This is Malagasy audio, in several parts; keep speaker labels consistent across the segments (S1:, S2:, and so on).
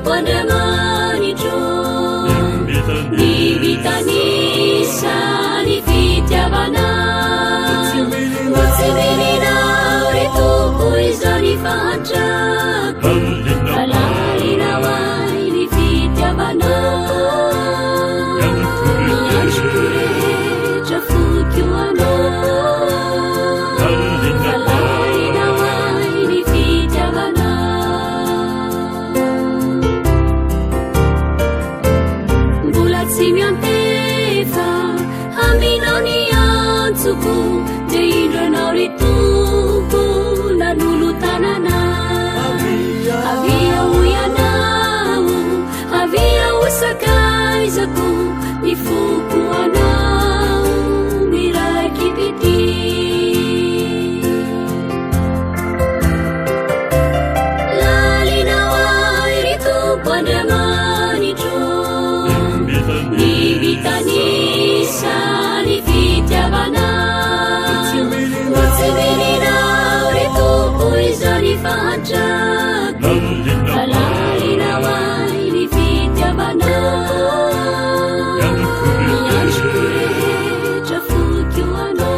S1: Pandamanitro Nibitanisa Nifitiavana Utsimilina Uritu Puizani Fahachak Alalinawa Nifitiavana Yanshkure Chafukiwana Alalinawa Nifitiavana Simiantefa Aminoni Ansuku Deidra Naurituku Nanulutanana Avia Uyanau Avia Usakaizaku Nifuku Anau Mirakipiti Lalinawa Iritu Pandamanitro Nibitanisa Nifitiavana Utsimilina Uritu Puizani Fahachak Alalinawa Nifitiavana Yanshkure Chafukiwana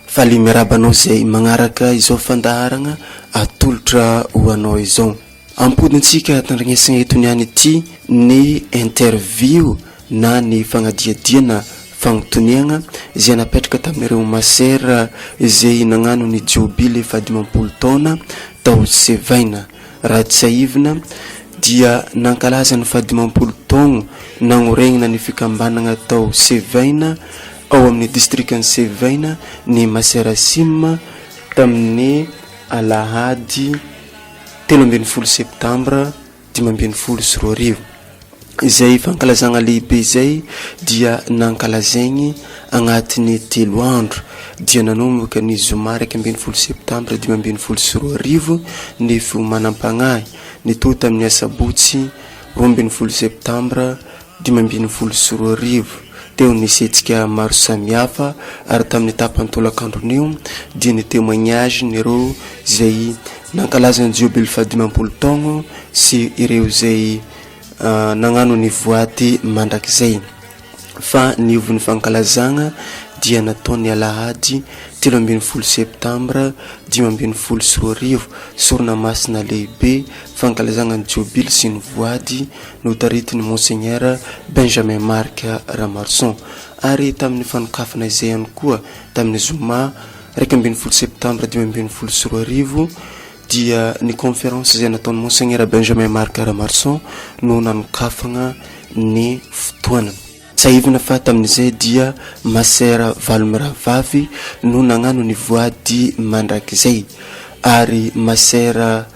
S2: Faly miarabanao zay magnaraka izao fandaharagna atolotra ho anao izao. Ampodintsika tandrignesana eto niany ity ny interview na ny fagnadiadiana fagnotoniagna izay napetraka tamin'ireo Masera izay nagnano ny jobily 15 taona tao Sevaina. Raha tsy aivina dia nankalaza ny 15 taogno nagnoregnina ny fikambanagna tao Sevaina ao amin'ny distrikt'ny Sevaina ny Masera Sim tamin'ny alahady 13 septambra 2022. Izay fankalazagna lehibe izay dia nankalazagny agnatin'ny 3 andro dia nanomboka ny zoma 12 septambra 2022 ny fiomanam-pagnahy nito tamin'ny asabotsy 12 septambra 2022. Teo nisetsika maro samihafa ary tamin'ny tapantolakandronio dia ny témoignage nireo zay nankalaza ny jobily 15 taogno sy ireo zay nagnano ny voaty mandrakizay. Fa niovon'ny fankalazagna dia nataony alahady 13 septambra 2022 sorona masina lehibe fankalazagna ny jobily sy ny voady no taritiny monseigneur Benjamin Marc Ramarson. Ary tamin'ny fanokafana izay ihany koa tamin'ny zoma 12 septambra 2022 dia ny conférence izay nataony monseigneur Benjamin Marc Ramarson no nanokafagna ny fotoana. Saivina fa tamin'izay dia Masera valomirahavavy no nagnano ny voady mandrakizay ary Masera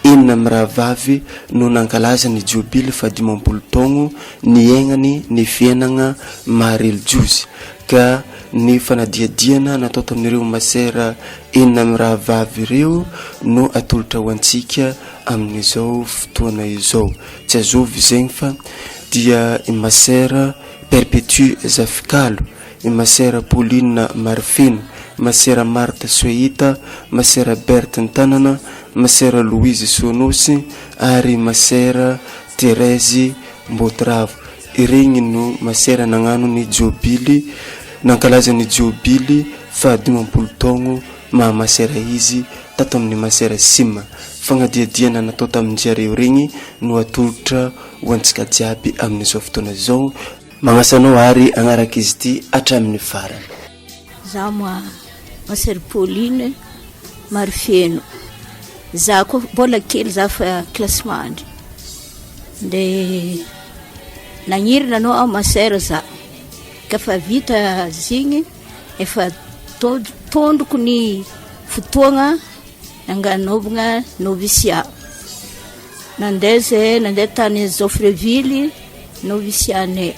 S2: enina mirahavavy no nankalaza ny jobily 15 taogno ny aignany ny fiainagna maha-relijiozy. Ka ny fanadiadiana natao tamin'ireo Masera enina mirahavavy ireo no atolotra ho antsika amin'izao fotoana izao. Tsy azovy zegny fa dia i Masera Perpétue Zafikalo, i Masera Pauline Marfino, Masera Marta Sohita, Masera Berthe Ntanana, Masera Louise Sonosy ary Masera Thérèse Mbodravo. Iregny no Masera nagnano ny jobily, nankalaza ny jobily 15 taogno maha Masera izy tato amin'ny Masera Sim. Fagnadiadiana natao tamin'jareo regny no atolotra ho antsika jiaby amin'izao fotoana zao. Magnasanao ary agnaraka izy ity hatramin'ny farany.
S3: Za moa Masera Pauline Marfeno. Za ko mbola kely za fa classe mandry. De nagnirina anao Masera za. Ka fa vita zigny efa tondroko ny fotoagna nanganovagna novisia. Nandeha tany Zofreville novisianay.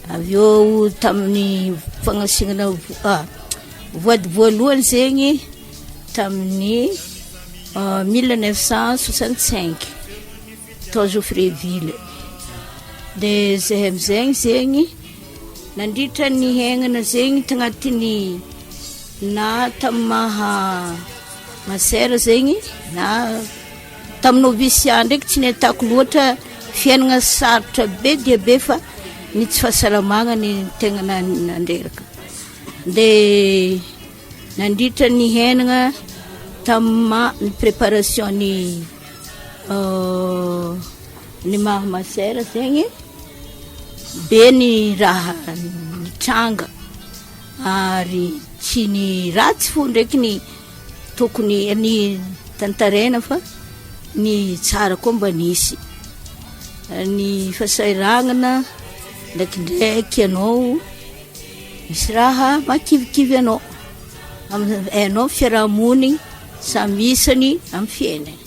S3: Avyo tamin'ny fagnasignana voady voalohany zegny tamin'ny 1965 tao Zofreville. De zay amizay zegny nandritra ny haignana zegny tagnatiny na tamin'ny Masera zegny na tamin'ny novisia ndraiky tsy nahitako loatra fiainana sarotra be dia be fa ny tsy fahasalamagna ny tegna nandreraka. Dia nandritra ny henana tamin'ny préparation ny maha-masera zegny be ny raha nitranga ary tsy ny ratsy fo ndraiky ny tokony ny tantarena fa ny tsara koa mba nisy ny fahasahiranana ndraikindraiky anao misy raha makivikivy anao fiarahamoniny samy isany amin'ny fiainany.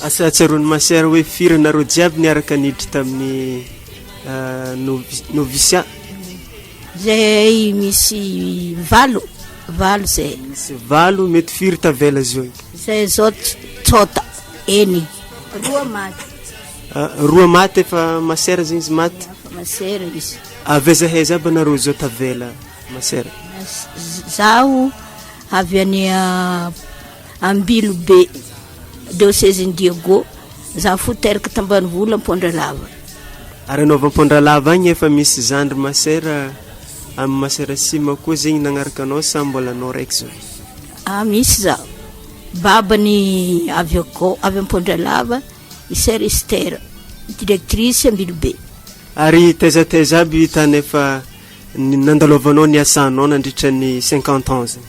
S2: Asa tsaroany Masera hoe firy nareo jiaby niaraka niditra tamin'ny novisia?
S3: Zay misy valo zay.
S2: Misy valo mety firy tavela zao?
S3: Zay zao tsota eny.
S2: Roa maty efa Masera zegny izy maty?
S3: Masera izy.
S2: Avezaheza aby nareo zao tavela Masera?
S3: Zaho avy any Ambilobe diocèse Diego, za fo teraka tambanivolo Ampondralava.
S2: Ary anao Ampondralava agny efa misy zandry Masera amin'ny Masera sima koa zegny nagnaraka anao sa mbola anao raiky zao?
S3: Misy zaho. Babany avy Ampondralava, Sœur Esther, directrice Ambilobe.
S2: Ary tezateza aby tany efa nandalovanao ny asanao nandritra ny 50 ans zegny?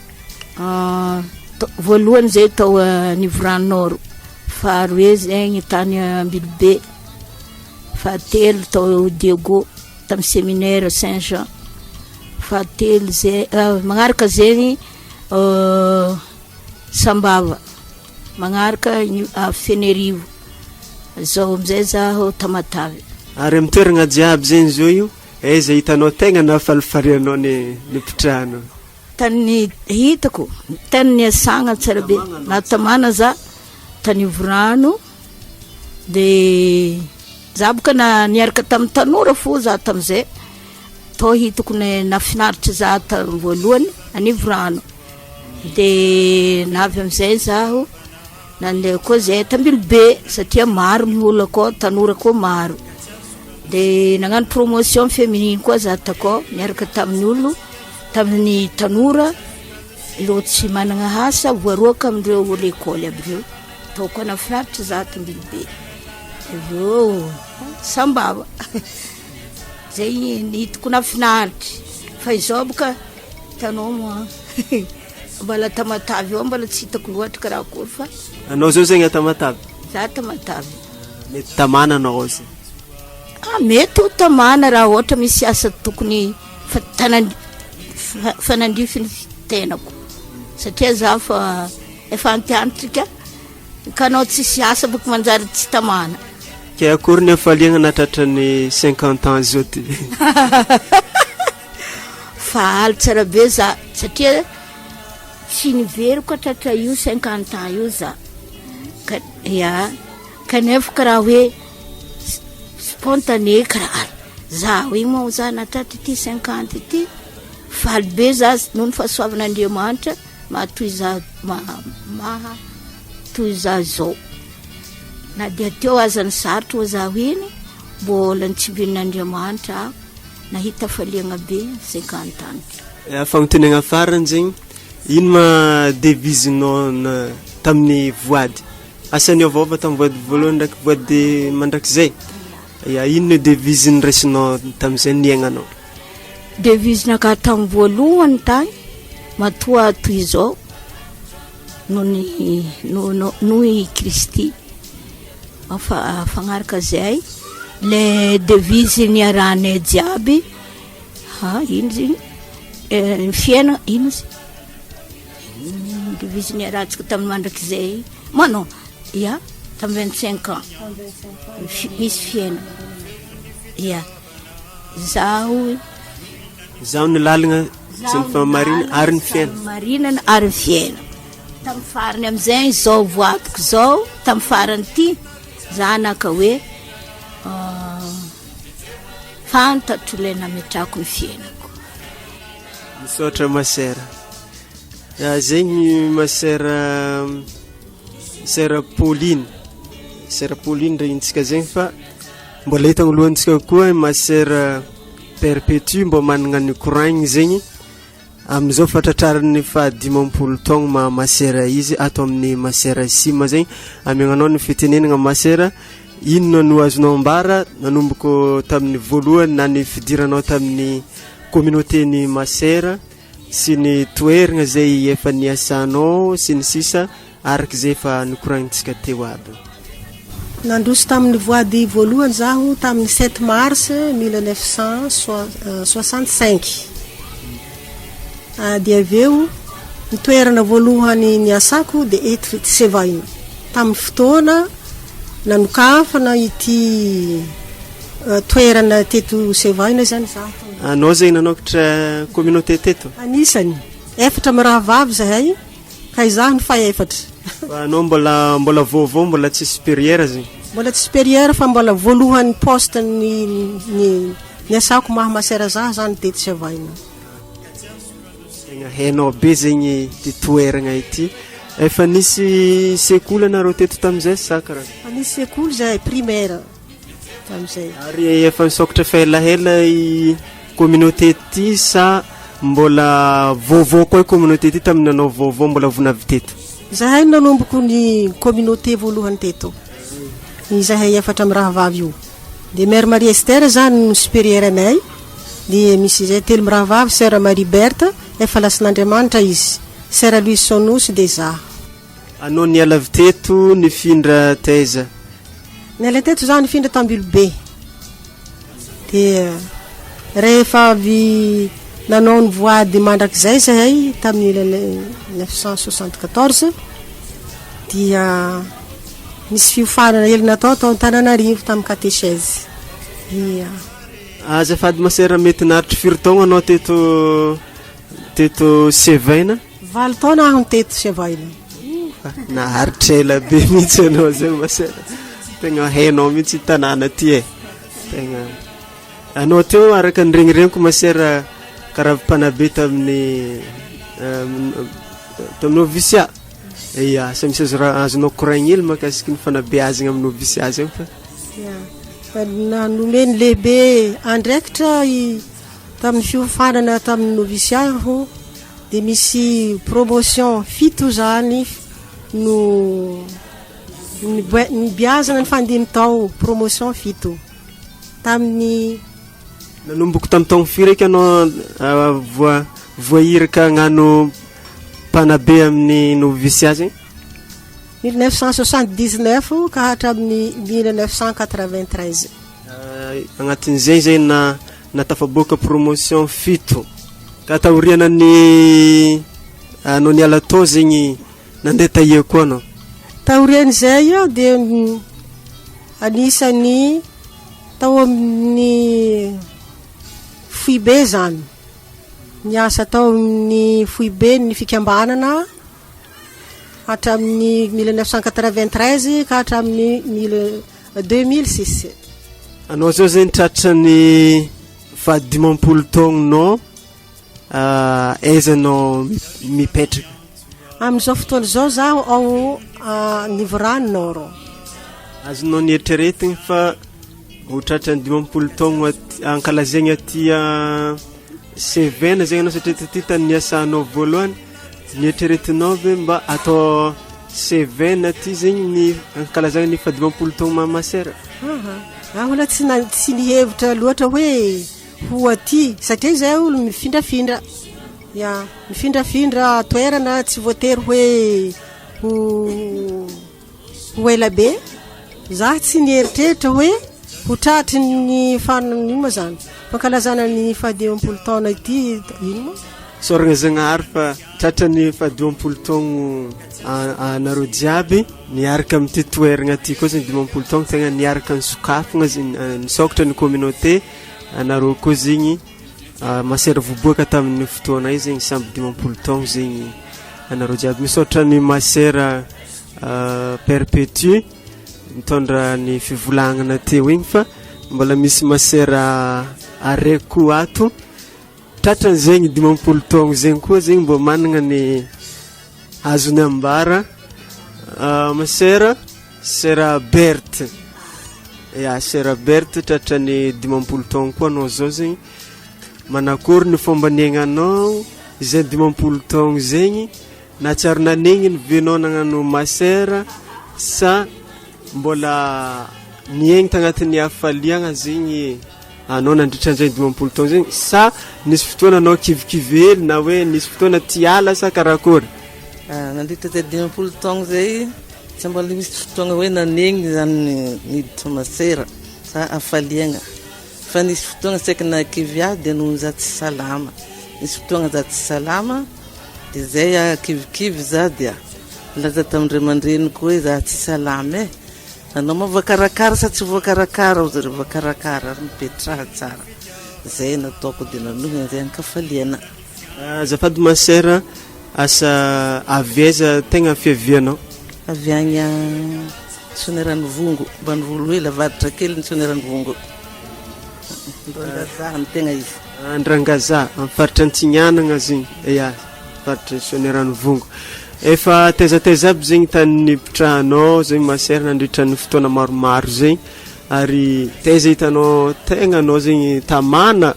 S3: Voalohany zay tao Nivranoro, faharoe zegny tany Ambilobe, fahatelo tao Diego tamin'ny séminaire Saint-Jean, fahatelo zay magnaraka zegny Sambava, magnaraka Fenerivo, zao amizay zaho Tamatavy.
S2: Ary amin'ny toerana jiaby zegny zao io aiza hitanao tegna nafalifarianao ny pitrahanao?
S3: Tany hitako tany niasagna tsara be natamana za tany Vorano, de za boka niaraka tamin'ny tanora fo za tamizay to hitako nafinaritra za tamin'ny voalohany any Vorano, de navy amizay zaho nandeha koa zay Tambilobe satria maro ny olo koa tanora koa maro, de nagnano promotion féminine koa za takao niaraka tamin'ny olo tamin'ny tanora loatsy managna asa voaroaka amindreo lekôly aby reo tao koa nafinaritra za Tambilobe. Aveo Sambava zay nitako nafinaritra fa izao boka tanao moa mbala Tamatavy eo mbala tsy hitako loatra karakory fa
S2: anao zao zegny Tamatavy? Za
S3: Tamatavy.
S2: Mety tamana anao zay?
S3: Mety ho tamana raha ohatra misy asa tokony fanandrifiny tenako satria za fa efa antiantrika ka anao tsisy asa boka manjary tsy tamana.
S2: Ke akory ny afaliagna natratra ny 50 ans zao ty?
S3: Fahaly tsara be za satria tsy niveriko atratra io 50 ans io za kanefa karaha hoe spontané karaha za hoe moa za natratra ty 50 ty faly be za noho ny fahasoavan'Andriamanitra mahatoy za maha toy za zao na dia teo aza ny sarotra ho za hoeny mbola ny tsimbin'Andriamanitra nahita faliagna be 50 ans.
S2: Fagnotonagna farany zegny ino ma devisenao tamin'ny voady? Asan'ny avaova tamin'ny voady voalohany ndraiky voady mandrakizay? Ino devise niraisinao tamin'izay niaignanao?
S3: Devise naka tamin'ny voalohany tany matoa toy izao noho i Kristy fagnaraka zay le devise niaranay jiaby ino zegny fiaina ino zy devise niarantsika tamin'ny mandrakizay non tamin'ny 25 ans misy fiaina
S2: zaho ny lalagna sy ny famamarina ary ny fiaina.
S3: Marinana ary ny fiaina. Tamin'ny farany amizay zao voatoko zao tamin'ny farany ty za naka hoe fantatro le nametrako ny fiainako.
S2: Misaotra Masera. Zegny Masera Pauline regnitsika zegny fa mbola hitagna lohantsika koa Masera perpétue mbo managna ny courant zegny amizao fatratrarany fa 10 taogno ma Masera izy ato amin'ny Masera sima zegny amignanao ny fitenenana Masera inona no azonao ambara nanomboko tamin'ny voalohany na ny fidiranao tamin'ny communauté ny Masera sy ny toeragna zay efa niasanao sy ny sisa araky zay efa nikoragnintsika teo aby.
S4: Nandroso tamin'ny voady voalohany zaho tamin'ny 7 mars 1965 dia aveo ny toerana voalohany niasako dia eto Sevaina tamin'ny fotoana nanokafana ity toerana teto Sevaina zany zaho.
S2: Anao zay nanokatra communauté teto?
S4: Anisany efatra mirahavavy zahay ka izaho ny faefatra.
S2: Anao mbola vaovao mbola tsy supérieur zay?
S4: Mbola tsy supérieur fa mbola voalohany poste ny asako maha-Masera zaho zany teto Sevaina.
S2: Tegna hainao be zegny ty toeragna ity. Efa nisy sekoly anareo teto tamizay sakara?
S4: Nisy sekoly zay primaire tamizay.
S2: Ary efa nisokatra fahelahela i communauté ty sa mbola vaovao koa communauté ty tamin'ny nanao vaovao mbola vonavy teto?
S4: Zahay nanomboko ny communauté voalohany teto. Zahay efatra mirahavavy io. De Mère Marie Esther zany ny supérieur anay. De misy zay telo mirahavavy Sœur Marie Berthe efa lasin'Andriamanitra izy. Sœur Louise Sonosy de za.
S2: Anao niala avy teto nifindra taiza?
S4: Niala teto za nifindra Tambilobe. De rehefa avy nanao ny voady mandrakizay zahay tamin'ny 1974 dia nisy fiofanana hely natao tao Antananarivo tamin'ny catéchèse.
S2: Azafady Masera mety naritry firy taogno anao teto Sevaina?
S4: 20 taona aho teto Sevaina.
S2: Naharitra ela be mihitsy anao zay Masera. Tegna hainao mihitsy tanàna ty Tegna anao teo araka ny regniregniko Masera karavim-panabe tamin'ny novisia. Iya, sa misy azonao koragnely makasiky ny fanabeazagna amin'ny novisia zegny fa.
S4: Nanomeny lehibe andraikitra tamin'ny fiofanana tamin'ny novisia ho dia misy promotion fito zany no nibiazana ny fandiny tao promotion fito tamin'ny
S2: nanomboko tamin'ny taogno firy eky anao voahiraka hagnano mpanabe amin'ny novisia zegny?
S4: 1979 ka hatramin'ny 1993.
S2: Agnatin'izay zay natafaboaka promotion fito ka taoriana ny anao niala tao zegny nandeha taia koa anao?
S4: Taorian'izay dia anisany tao amin'ny Foibe zany. Niasa tao amin'ny Foibe ny fikambanana hatramin'ny 1993 ka hatramin'ny 2006.
S2: Anao zao zay nitratra ny 10 taognonao aizanao mipetraka?
S4: Amin'izao fotoana zao zaho ao Nivorano Nord.
S2: Azonao nieritreretigny fa ho tratra ny 10 taogno ankalazaigny aty Sevaina zegny anao satria ty tany niasanao voalohany nieritreretinao ve mba atao Sevaina ty zegny ny ankalazagna ny 10 taogno ma Masera?
S4: Ahoana tsy nihevitra loatra hoe ho aty satria zay olo mifindrafindra. Mifindrafindra toerana tsy voatery hoe ho ela be. Za tsy nieritreritra hoe ho tratry ny faniny ma zany fankalazana ny 10 taona ity ino mo?
S2: Soragna Zagnahary fa tratra ny 10 taogno anareo jiaby niaraka amin'ity toeragna ty koa zegny 10 taogno tegna niaraka ny sokafagna nisokatra ny communauté anareo koa zegny Masera voboaka tamin'ny fotoana io zegny samby 10 taogno zegny anareo jiaby misaotra ny Masera perpétue mitondra ny fivolagnana teo igny fa mbola misy Masera araiky koa ato tratran'zegny 10 taogno zegny koa zegny mbo managna ny azony ambara Masera Sera Berthe. Ya Sera Berthe tratrany 50 taogno koa anao zao zegny. Manakory ny fomba niaignanao izay 50 taogno zegny, na tsy ary nanegny ny venao nagnano Masera sa mbola niaigny tagnatin'ny hafaliagna zegny anao nandritran'izay 50 taogno zegny, sa nisy fotoana anao kivikively na hoe nisy fotoana tiala sa karakory?
S5: Nandritra zay 50 taogno zay tsy mbola misy fotoagna hoe nanegny zany niditra Masera sa hafaliagna, fa nisy fotoagna saika na kivia dia noho za tsy salama. Nisy fotoagna za tsy salama dia zay kivikivy za dia laza tamin'indray aman-dreniko hoe za tsy salama anao ma voakarakara sa tsy voakarakara o zareo voakarakara ary mipetraha tsara. Zay nataoko dia nanohy zay ankafaliana.
S2: Azafady Masera, asa aveza tegna fiavianao?
S5: Avy agny Soneran'ny Vongo, Banivolo hela avaditra kely ny Soneran'ny Vongo. Ndrangaza ny tegna izy.
S2: Andrangaza amin'ny faritra Antsignanana zegny. Ya, faritra Soneran'ny Vongo. Efa tezateza aby zegny tany nipitrahanao zegny Masera nandritra ny fotoana maromaro zegny, ary teza hitanao tegna anao zegny tamana,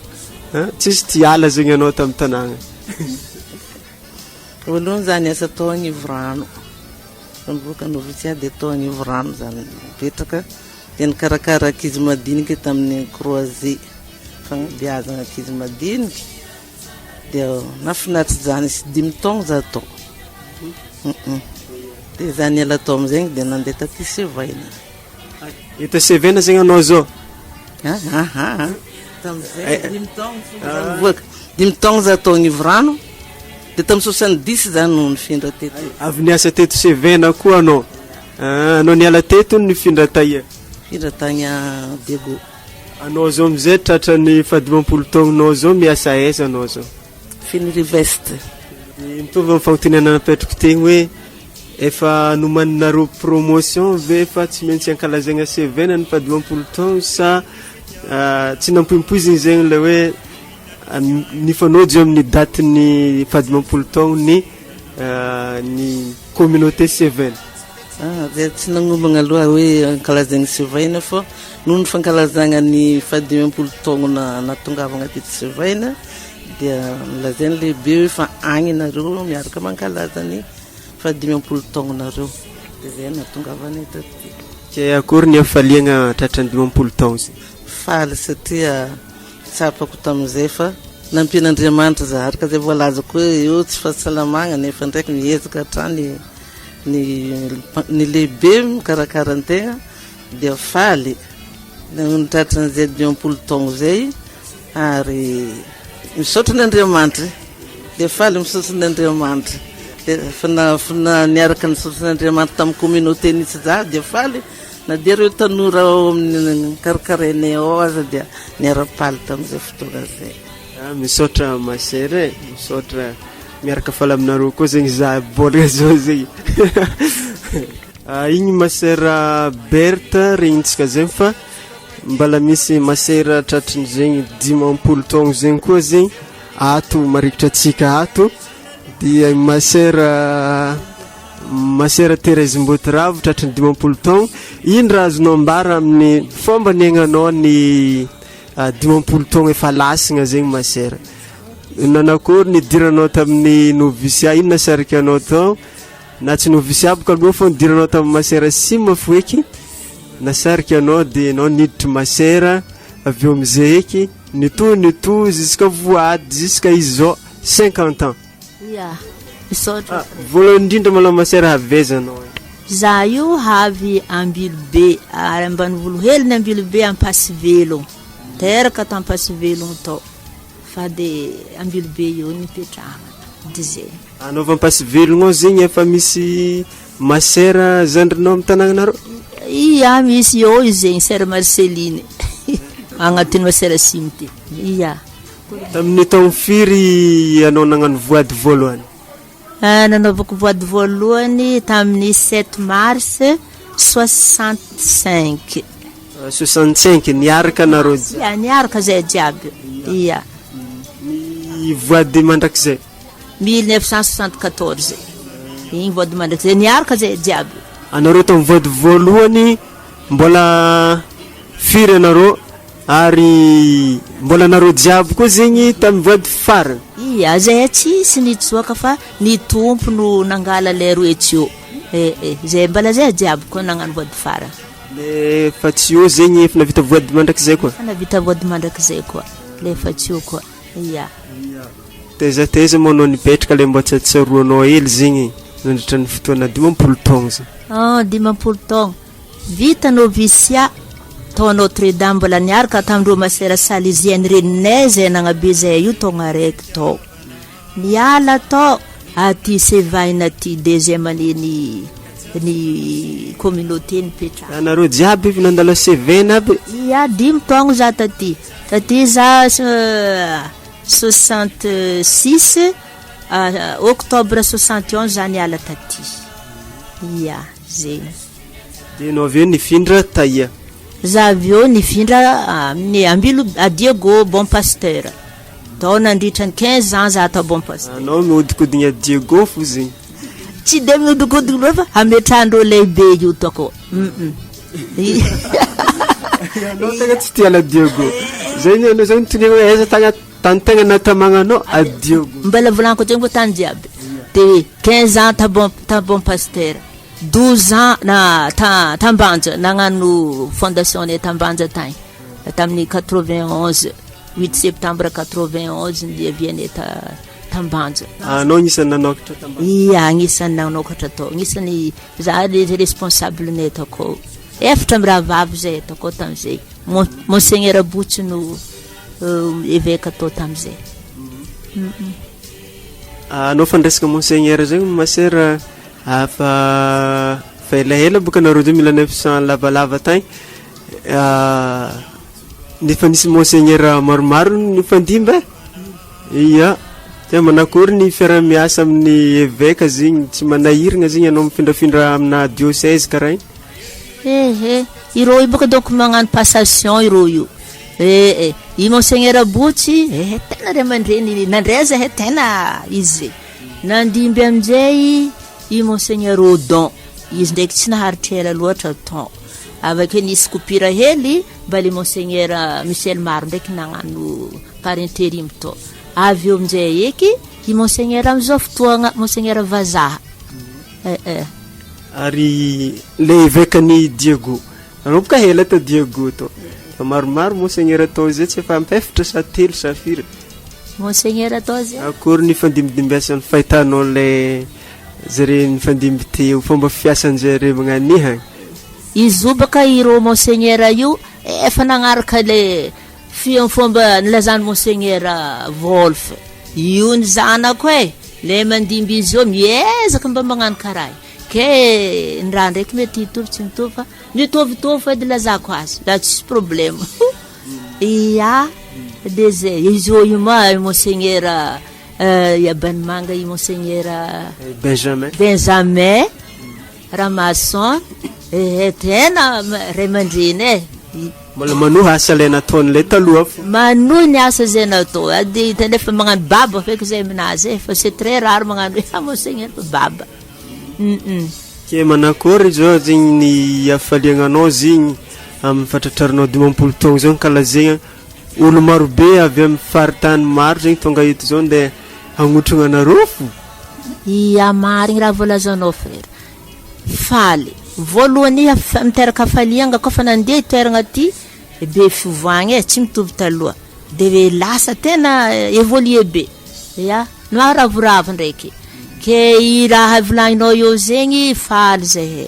S2: tsisy tiala zegny anao tamin'ny tanàgna.
S5: Voalohany zany asa tao agnivorano. Nivoaka novisia dia tao agnivorano zany mipetraka dia nikarakara ankizy madinika tamin'ny croisé fagnabeazana ankizy madinika dia nafinaritra zany isy 5 taogno za tao. Dia zany ela tao amizegny dia nandeha taty Sevaina.
S2: Ita Sevaina zegny anao zao?
S5: Tamizay 5 taogno nivoaka 5 taogno za tao agnivorano dia tamin'ny 70 zany no nifindra teto.
S2: Avy niasa teto Sevaina koa anao? Anao niala teto nifindra taia?
S5: Findra tagny Diego.
S2: Anao zao amizay tratra ny fa 50 taognonao zao miasa aiza anao zao?
S5: Finiriveste.
S2: Mitovy amin'ny fagnontaniana napetrako tegny hoe efa nomaninareo promotion ve fa tsy maintsy ankalazaigna Sevaina ny fa 50 taogno sa tsy nampoimpoiziny zegny le hoe nifanojo amin'ny daty ny fa 50 taogno ny communauté Sevaina?
S5: Dia tsy nagnombagna aloha hoe ankalazaigna Sevaina fa noho ny fankalazagna ny fa 50 taogno natongavagna teto Sevaina dia nilazainy lehibe hoe fa agny nareo miaraka mankalaza ny fa 50 taognonareo. Dia zay natongavany taty.
S2: Ke akory ny hafaliagna tratran'ny 50 taogno zay?
S5: Faly satria tsapako tamin'izay fa nampian'Andriamanitra zahary ka zay voalazako hoe eo tsy fahasalamagna nefa ndraiky miezaka hatrany ny lehibe mikarakara antegna dia faly nitratran'izay 50 taogno zay ary misaotra n'Andriamanitra dia faly misaotra n'Andriamanitra dia fa niaraka nisaotra n'Andriamanitra tamin'ny communauté nisy za dia faly na dia reo tanora ao amin'ny karakarainay ao aza dia niara-paly tamin'izay fotoana zay.
S2: Misaotra Masera, misaotra miaraka faly aminareo koa zegny za bola zao zegny. Igny Masera Berthe regnitsika zegny fa mbala misy Masera tratrin' zegny 50 taogno zegny koa zegny ato marikitra atsika ato. Dia Masera Thérèse Mbotiravo tratrin'ny 50 taogno. Ino raha azonao ambara amin'ny fomba niaignanao ny 50 taogno efa lasina zegny Masera? Nanakory nidiranao tamin'ny novisia, ino nasarika anao tao? Na tsy novisia boka aloha fa nidiranao tamin'ny Masera sima foeky nasarika anao dia anao niditra Masera avy eo amizay eky nito jusqu'à voady jusqu'à izy zao 50 ans.
S3: Ya, misaotra.
S2: Voalohany indrindra malao Masera havezanao?
S3: Za io havy Ambilobe, ary Ambanivolo hely ny Ambilobe Ampasivelo. Teraka tampasivelogno tao fa dia Ambilobe eo nipetrahana dia zay.
S2: Anao avy Ampasivelogno ao zegny efa misy Masera zandrinao amin'ny tanàgnanareo?
S3: Ia, misy eo izy zegny Sera Marceline agnatin'ny Masera Simy ty. Ia.
S2: Tamin'ny taogno firy anao nagnano voady voalohany?
S3: Nanaovako voady voalohany tamin'ny 7 mars 65.
S2: 65 niaraka nareo jiaby?
S3: Ia, niaraka zay jiaby. Ia.
S2: Ny voady mandrakizay?
S3: 1974. igny vôdy mandrakizay niaraka zay jiaby.
S2: Anareo tamin'ny vôdy voalohany mbola firy anareo ary mbola anareo jiaby koa zegny tamin'ny vôdy farany.
S3: Ia zay tsisy nitsoaka fa ny tompo no nangala le roetio. Zay mbala zay jiaby koa nagnano vôdy farany.
S2: Le fa tsy eo zegny efa navita vôdy mandrakizay koa.
S3: Navita vôdy mandrakizay koa. Le fa tsy eo koa. Ia.
S2: Teza moa anao nipetraka le mba tsy tsaroanao hely zegny nandritra ny fotoana 12 taogna zegny.
S3: 12 taogna. Vita novisia tao Notre Dame mbola niaraka tamindreo Masera salisienne reninay zay nagnabe zay io taogna raiky tao. Niala tao aty Sevaina aty deuxième année ny communauté nipetraka.
S2: Anareo jiaby efa nandalo Sevaina aby.
S3: Ia 10 taogna za taty. Taty za 66 octobre 71 za niala taty. Ia zegny.
S2: De no aveo nifindra taia.
S3: Za aveo nifindra amin'ny ambilo a Diego Bon Pasteur. Tao nandritra ny 15 ans za atao Bon Pasteur.
S2: Anao mihodikodigna Diego fo zegny.
S3: Tsy de mihodikodigna fa ametrandreo lehibe io toko.
S2: Anao tegna tsy tiala Diego. Zegny anao zany tonga hoe aiza tany tegna natamagnanao a Diego.
S3: Mbala volaniko zegny fa tany jiaby. De 15 ans ta Bon Pasteur. 12 ans na Tambanja nagnano fondation ne Tambanja tany tamin'ny 91 8 septembre 91 ndia viane Tambanja.
S2: Anao nisan'ny nanokatra Tambanja.
S3: Ia agnisan'ny nanokatra tao agnisan'ny za le responsable ne toko efatra miravavy zay toko tam'izay monseigneur Botsi no évêque tao tam'izay.
S2: Anao fandresaka monseigneur zegny Masera afa elaela boka nareo 1900 lavalava tagny nefa nisy monseigneur maromaro nifandimba. Ia te manakory ny fiaramiasa amin'ny évêque zegny tsy manahiragna zegny anao mifindrafindra amina diocèse karaha igny.
S3: Ireo io boka donc magnano passation ireo io. I monseigneur Botsi tena ray aman-dreny nandray zahay tena izy nandimby amin'izay i monseigneur Odon izy ndraiky tsy naharitra ela loatra temps avake nisy coupure hely mba le monseigneur Michel Maro ndraiky nagnano par intérim to avy eo amin'izay eky i monseigneur am'izao fotoagna monseigneur Vazaha.
S2: Ary le évêque ny Diego anao boka hela ta Diego to fa maromaro monseigneur atao zay tsy efa ampefatra sa telo sa firy
S3: monseigneur atao zay
S2: akory ny fandimbidimbasany fahitanao le zare nifandimby teo fomba fiasan'zare magnaniha
S3: izy io baka ireo monseigneur io efa nagnaraka le fomba nilazany monseigneur Wolf io ny zanako le mandimby izy io miezaka mba magnano karaha ke ny raha ndraiky mety hitovy tsy mitovy fa mitovitovy fa edy lazako azy la tsisy problème. Ia de zay izy io ma monseigneur Yabanimanga i monseigneur Benjamin Ramasson tena ray aman-dreny
S2: mbola manohy asa le nataony le taloha
S3: manohy ny asa zay natao ady tanefa magnano baba feky zay aminazy fa c'est très rare magnano monseigneur baba.
S2: Ke manakory zao zegny ny afaliagnanao zegny amin'ny fatratrarinao 12 taogna zao kalazegna olo marobe avy amin'ny faritany maro zegny tonga eto zao nde agnotragna anareo fo.
S3: Ia marigny raha volazanao frère faly voalohany miteraka falianga kofa nandeha toeragna ty be fivoagna tsy mitovy taloha de lasa tena évoluer be. Ia noaravoravo ndraiky ke i raha volagninao eo zegny faly zay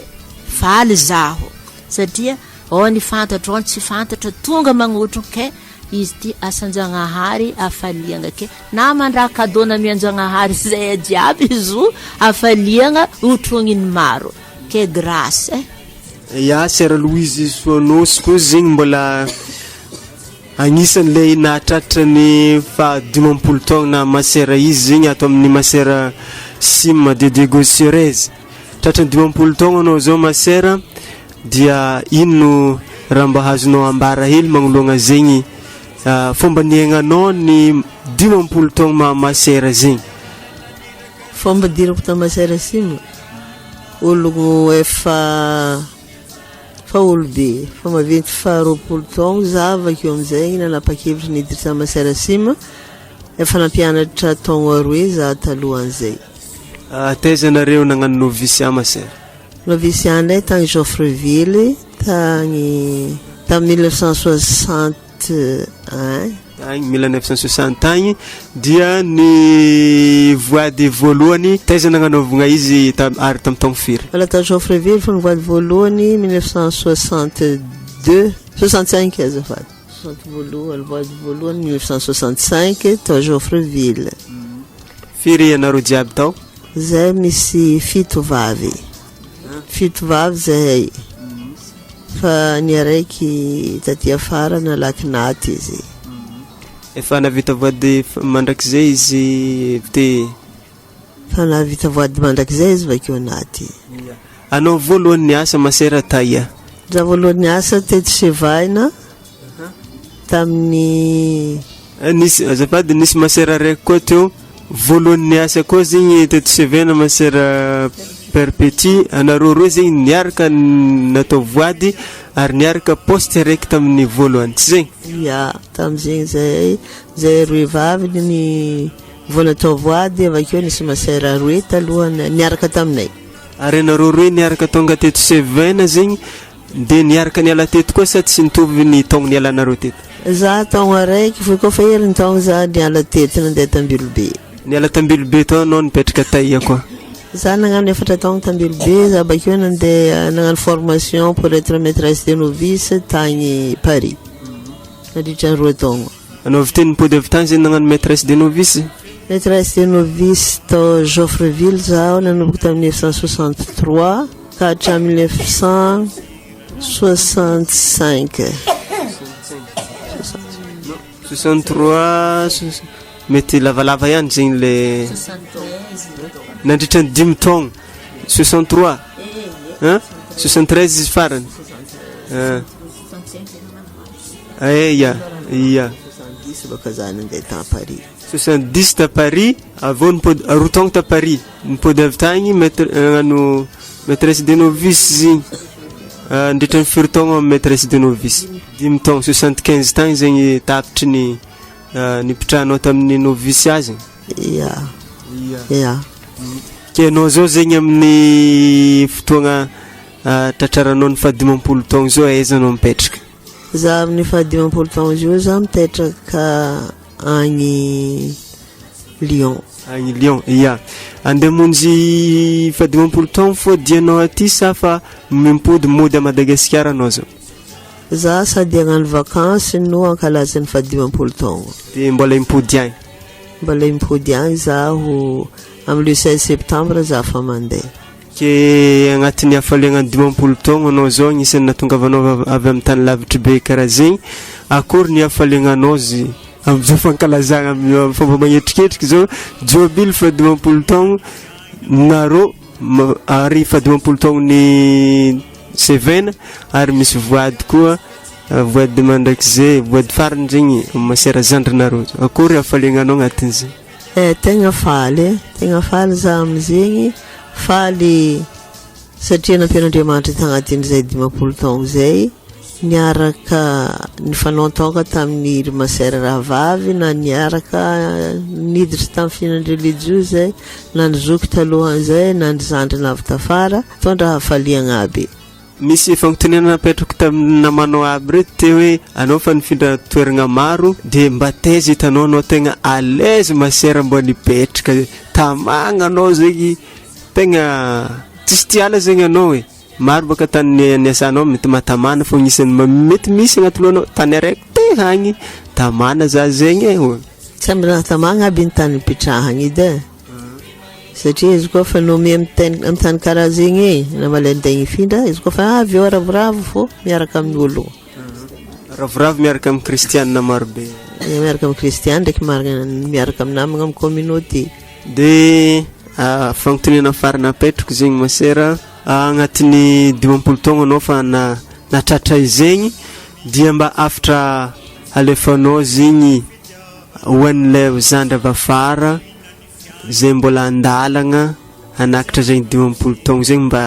S3: faly zaho satria ny fantatra tsy fantatra tonga magnotrona ke izy ty asanjanahary afaliagna ke na mandraha kadona mianjanahary zay jiaby izo afaliagna otrogny ny maro ke grâce.
S2: Ya Sœur Louise Sonos ko zegny mbola agnisan'ny le nahatratra ny fa 12 taogna na Masera izy zegny ato amin'ny Masera Sim de Dégosirez tratra 12 taogna anao zao Masera dia ino raha mba hazonao ambara hely magnologna zegny fomba niaignanao ny 12 taogna Masera zegny
S5: fomba dirako ta Masera sima olo efa olobe fa maventy 20 taogno za avakeo amizay nanapa-kevitry niditra ta Masera sima efa nampianatra taogno aroe za talohan'izay.
S2: Taiza nareo nagnano novisia Masera?
S5: Novisia ndray tagny Joffreville tagny 1961
S2: agny 1960 agny dia ny voady voalohany taiza nagnanaovagna izy ary tamin'ny taogno firy?
S5: Wala ta Joffreville fa ny voady voalohany 1962 65 azafady 60 voady voalohany 1965 ta Joffreville.
S2: Firy ianareo jiaby tao?
S5: Zay misy 7 vavy zahay fa ny araiky taty afara nalaky naty izy.
S2: Efa navita voady mandrakizay izy te
S5: fa navita voady mandrakizay izy vakeo naty.
S2: Anao voalohany asa Masera taia?
S5: Za voalohany asa teto sevaina tamin'ny
S2: azafady nisy Masera raiky koa teo voalohany asa koa zegny teto sevaina Masera perpétue anareo roa zegny niaraka natao voady ary niaraka poste raiky tamin'ny voalohany tsy zegny?
S5: Ya tamizegny zay roe vavy ny voanatao voady avakeo nisy Masera roe talohany niaraka taminay.
S2: Ary anareo roe niaraka tonga teto sevaina zegny de niaraka niala teto koa sa tsy nitovy ny taogno nialanareo teto?
S5: Za taogno araiky foi koa fa herin'ny taogno za niala teto nandeha Tambilobe.
S2: Niala Tambilobe tao anao nipetraka taia koa?
S5: Za nagnano 4 taogno Tambilobe za bakeo nandeha nagnano formation pour être maîtresse de novice tagny Paris nadritra 2 taogno.
S2: Anao avy teny mipody avy tany zegny nagnano maîtresse de novice?
S5: Maîtresse de novice ta Joffreville zaho nanomboka tamin'ny 1963 ka hatramin'ny 1965.
S2: 63 mety lavalava ihany zegny le nandritra ny 5 taogno 63 73 izy farany iya
S5: 70 baka za nandeha ta Paris
S2: 70 ta Paris avô nipody 2 taogno ta Paris nipody avy tagny nagnano maîtresse de novice zegny ndritra ny 4 taogno amin'ny maîtresse de novice 5 taogno 75 tagny zegny tapitry ny nipitrahanao tamin'ny noviciage.
S5: Ya
S2: ke anao zao zegny amin'ny fotoagna tratraranao ny 10 taogno zao aiza anao mipetraka?
S5: Za amin'ny 10 taogno zao za mipetraka agny Lyon.
S2: Agny Lyon, ya. Andeha monjy 10 taogno fô dianao aty sa fa mimpody mody a Madagasikara anao zao?
S5: Za sady agnano vacances no ankalaza ny 10 taogno.
S2: De mbola impody agny?
S5: Mbola impody agny zaho amin'ny 16 septembre za fa mandeha.
S2: Ke agnatin'ny hafaliagna 10 taogno anao zao agnisan'ny nahatongavanao avy amin'ny tany lavitry be karaha zegny, akory ny hafaliagnanao am'izao fankalazagna amin'ny fomba magnetriketriky zao jobily 10 taogno nareo ary 10 taogno ny sevaina ary misy voady koa voady mandrakizay voady farany zegny Masera zandrinareo akory hafaliagnanao agnatin'izay?
S5: Tegna faly za amizegny faly satria nampian'Andriamanitra tagnatin'izay 10 taogno zay niaraka nifanontoka tamin'ny Masera rahavavy na niaraka niditra tamin'ny faha-relijiozy zay na nizoky talohan'izay na nizandrina avy tafara tondra hafaliagna aby.
S2: Misy fagnontaniana napetrako tamin'ny namanao aby reto te hoe anao fa nifindra toeragna maro de mba taiza hitanao anao tegna à l'aise Masera mba nipetraka tamagna anao zegny tegna tsisy tiala zegny anao hoe maro baka tany niasanao mety matamana fô gnisan'ny mety misy agnaty lohanao tany araiky te hagny tamana za zegny
S5: tsy amby natamagna aby ny tany nipetrahagny edy satria izy koa fa nomi amin'ny tany karaha zegny na malendaigny ifindra izy koa fa avy eo ravoravo fô miaraka amin'ny olo
S2: ravoravo miaraka amin'ny kristianina marobe
S5: miaraka amin'ny kristiany ndraiky miaraka amin'ny namagna amin'ny communauté.
S2: De fagnontaniana farana apetrako zegny Masera agnatin'ny 10 taogno anao fa natratra izegny dia mba afatra alefanao zegny hoan'ilay zandry avy afara zay mbola andalagna anakitra zegny 20 taogno zegny mba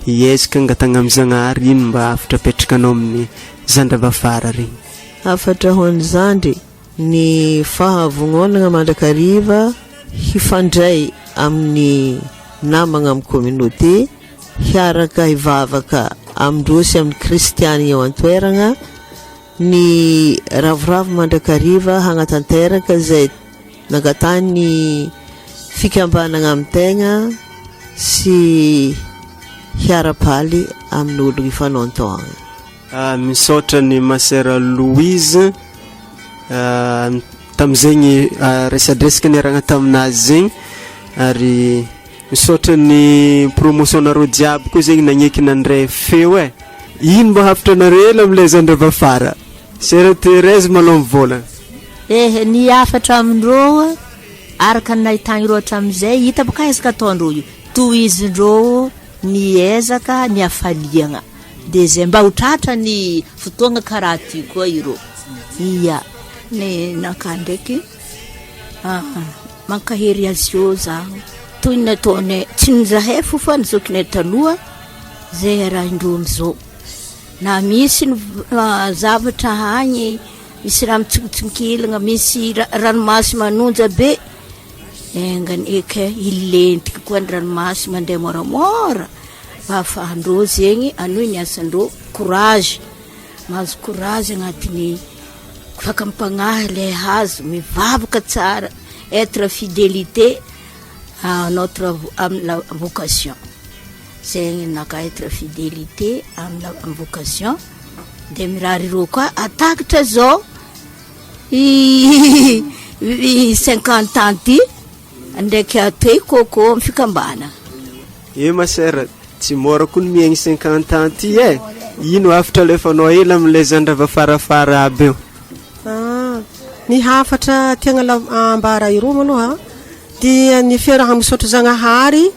S2: hiezaka angatagna am'Zagnahary ino mba afatra apetrakanao amin'ny zandravafara regny.
S6: Afatra ho an'izandry ny fahavognoanana mandrakariva hifandray amin'ny namagna amin'ny communauté, hiaraka hivavaka amindrosy amin'ny kristiany eo an-toeragna, ny ravoravo mandrakariva hagnatanteraka zay nagatany fikambanagna amin'ny tegna sy hiarapaly amin'olo ifanaontoagna.
S2: Misaotra ny Masera Louise tam'zegny resadresaka niaragna taminazy zegny, ary misaotra ny promotionnareo jiaby koa zegny nagneky nandray feo ino mba hafatra nareo am'lay zandravafara. Sera Thérèse malao mivolagna.
S3: Ny afatra amindreo araka nahitagny reo hatramizay hita boka ezaka ataondreo io tohizindreo ny ezaka ny afaliagna de zay mba hotratra ny fotoagna karaha ty koa ireo. Ia ny nakà ndraiky mankahery azy eo zaho toy ny ataonay tsy nizahay fofa nizokinay taloha zay raha indreo am'izao na misy zavatra hagny misy raha mitsongotsinkilagna misy ranomasy manonja be engany eka ilentiky koa ny ranomasy mandeha moramora mba ahafahandreo zegny anohy ny asandreo courage, mahazo courage agnatin'ny fakampagnahy le hazo mivavaka tsara, être fidélité à notre la vocation. Zegny naka être fidélité amina vocation de mirary reo koa atakatra zao 50 ans ty ndraiky atoy koko amin'ny fikambana.
S2: Masera tsy mora koa miaigny 50 ans ty ino afatra alefanao ela am'lay zandravafarafara aby eo?
S4: Ny hafatra tiagna ambara ireo maloha dia ny fiaraha misaotra Zagnahary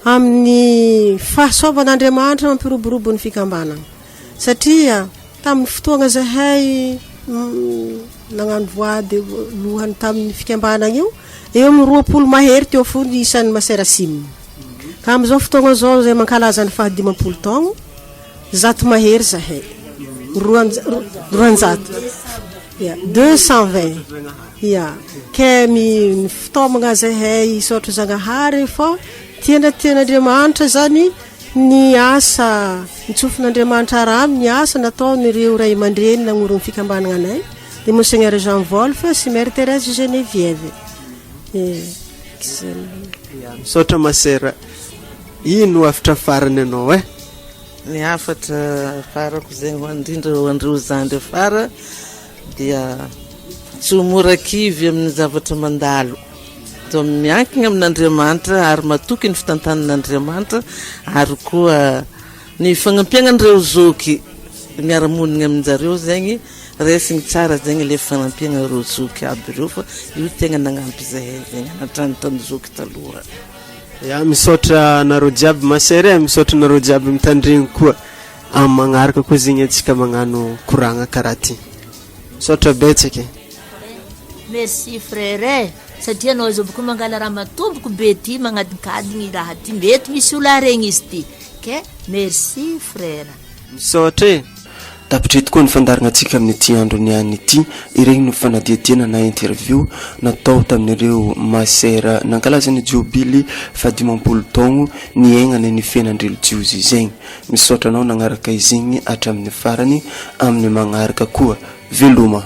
S4: amin'ny fahasoavan'Andriamanitra mampiroborobo ny fikambanana, satria tamin'ny fotoagna zahay nagnano voady lohany tamin'ny fikambanana io eo amin'ny 20 mahery teo fo ny isan'ny Masera sim. Ka am'izao fotoagna zao zay mankalaza ny faha 50 taogno 100 mahery zahay 200 220 ke mi fitomagna zahay isaotra Zagnahary fo tian'Andriamanitra zany ny asa nitsofin'Andriamanitra raha ny asa nataon'ireo ray aman-dreny nagnorony fikambanana anay de Monseigneur Jean Wolf sy Mère Thérèse Geneviève.
S2: Misaotra Masera, ino afatra farany anao
S5: Ny afatra farako zegny ho indrindra ho andreo zandry afara dia tsy mora kivy amin'ny zavatra mandalo, to miankina amin'Andriamanitra ary matoky ny fitantanan'Andriamanitra ary koa ny fagnampiagnan'ireo zoky miara-monigna aminjareo zegny resigny tsara zegny le fagnampiagna reo zoky aby reo fa io tegna nagnampy zahay zegny anatrany tany zoky taloha.
S2: Misaotra nareo jiaby Masera, misaotra nareo jiaby mitandregny koa amin'ny magnaraka koa zegny antsika magnano koragna karaha ty. Misaotra betsaka.
S3: Merci frère, satria anao zao boka mangala raha matomboko be ty magnadinkadigny raha ty mety misy olo regny izy ty ke merci frère.
S2: Misaotra tapitreto koa ny fandaragna antsika amin'ny ty andro niany ity. Iregny no fanadiadiana na interview natao tamin'ireo Masera nankalaza ny jobily fa 50 taogno ny aignany ny fiainan'relijiozy zegny. Misaotra anao nagnaraka izigny hatramin'ny farany amin'ny magnaraka koa veloma.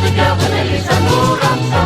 S1: Together, ladies and